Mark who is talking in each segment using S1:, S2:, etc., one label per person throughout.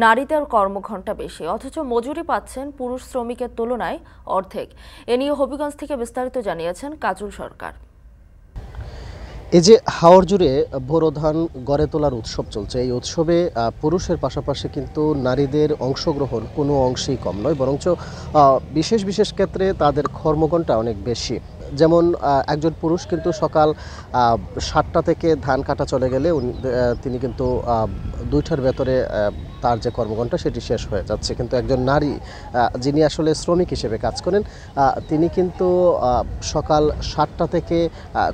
S1: নারীদের কর্মঘণ্টা বেশি, অথচ মজুরি পাচ্ছেন পুরুষ শ্রমিকের তুলনায় অর্ধেক। এ নিয়ে হবিগঞ্জ থেকে বিস্তারিত জানিয়েছেন কাজল সরকার।
S2: এই যে হাওর জুড়ে বোরো ধান গড়ে তোলার উৎসব চলছে, এই উৎসবে পুরুষের পাশাপাশি কিন্তু নারীদের অংশগ্রহণ কোনো অংশেই কম নয়, বরঞ্চ বিশেষ বিশেষ ক্ষেত্রে তাদের কর্মঘণ্টা অনেক বেশি। যেমন একজন পুরুষ কিন্তু সকাল 7টা থেকে ধান কাটা চলে গেলে তিনি কিন্তু 2টার ভেতরে তার যে কর্মঘণ্টা সেটি শেষ হয়ে যাচ্ছে। কিন্তু একজন নারী যিনি আসলে শ্রমিক হিসেবে কাজ করেন, তিনি কিন্তু সকাল 7টা থেকে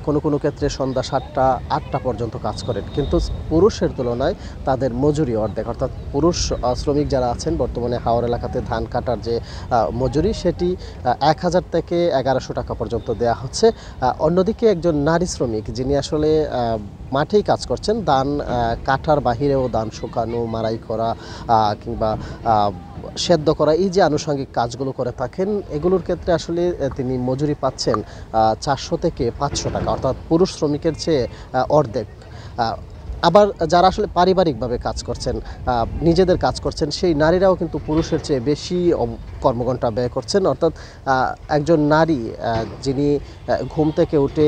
S2: কোনো কোনো ক্ষেত্রে সন্ধ্যা 7টা 8টা পর্যন্ত কাজ করেন। কিন্তু পুরুষের তুলনায় তাদের মজুরি অর্ধেক। অর্থাৎ পুরুষ শ্রমিক যারা আছেন বর্তমানে হাওর এলাকাতে ধান কাটার যে মজুরি সেটি 1000 থেকে 1100 টাকা পর্যন্ত দেয়া হচ্ছে। অন্যদিকে একজন নারী শ্রমিক যিনি আসলে মাঠেই কাজ করছেন, ধান কাটার বাহিরেও ধান শুকানো, মাড়াই করা কিংবা সেদ্ধ করা, এই যে আনুষঙ্গিক কাজগুলো করে থাকেন, এগুলোর ক্ষেত্রে আসলে তিনি মজুরি পাচ্ছেন 400 থেকে 500 টাকা, অর্থাৎ পুরুষ শ্রমিকের চেয়ে অর্ধেক। আবার যারা আসলে পারিবারিকভাবে কাজ করছেন, নিজেদের কাজ করছেন, সেই নারীরাও কিন্তু পুরুষের চেয়ে বেশি কর্মঘণ্টা ব্যয় করছেন। অর্থাৎ একজন নারী যিনি ঘুম থেকে উঠে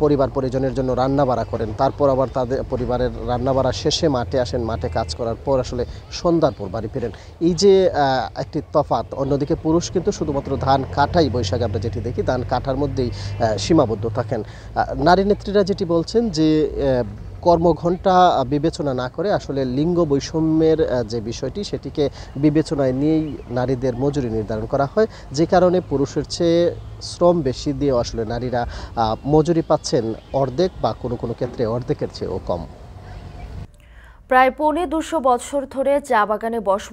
S2: পরিবার পরিজনের জন্য রান্নাবাড়া করেন, তারপর আবার তাদের পরিবারের রান্নাবাড়া শেষে মাঠে আসেন, মাঠে কাজ করার পর আসলে সন্ধ্যার পর বাড়ি ফেরেন, এই যে একটি তফাৎ। অন্যদিকে পুরুষ কিন্তু শুধুমাত্র ধান কাটাই, বৈশাখে আমরা যেটি দেখি ধান কাটার মধ্যেই সীমাবদ্ধ থাকেন। নারী নেত্রীরা যেটি বলছেন যে কর্মঘণ্টা বিবেচনা না করে আসলে লিঙ্গ বৈষম্যের যে বিষয়টি সেটিকে বিবেচনায় নিয়েই নারীদের মজুরি নির্ধারণ করা হয়, যে কারণে পুরুষের চেয়ে শ্রম বেশি দিয়েও আসলে নারীরা মজুরি পাচ্ছেন অর্ধেক বা কোনো কোনো ক্ষেত্রে অর্ধেকের চেয়েও কম।
S1: প্রায় 250 বছর ধরে চা বাগানে বসবাস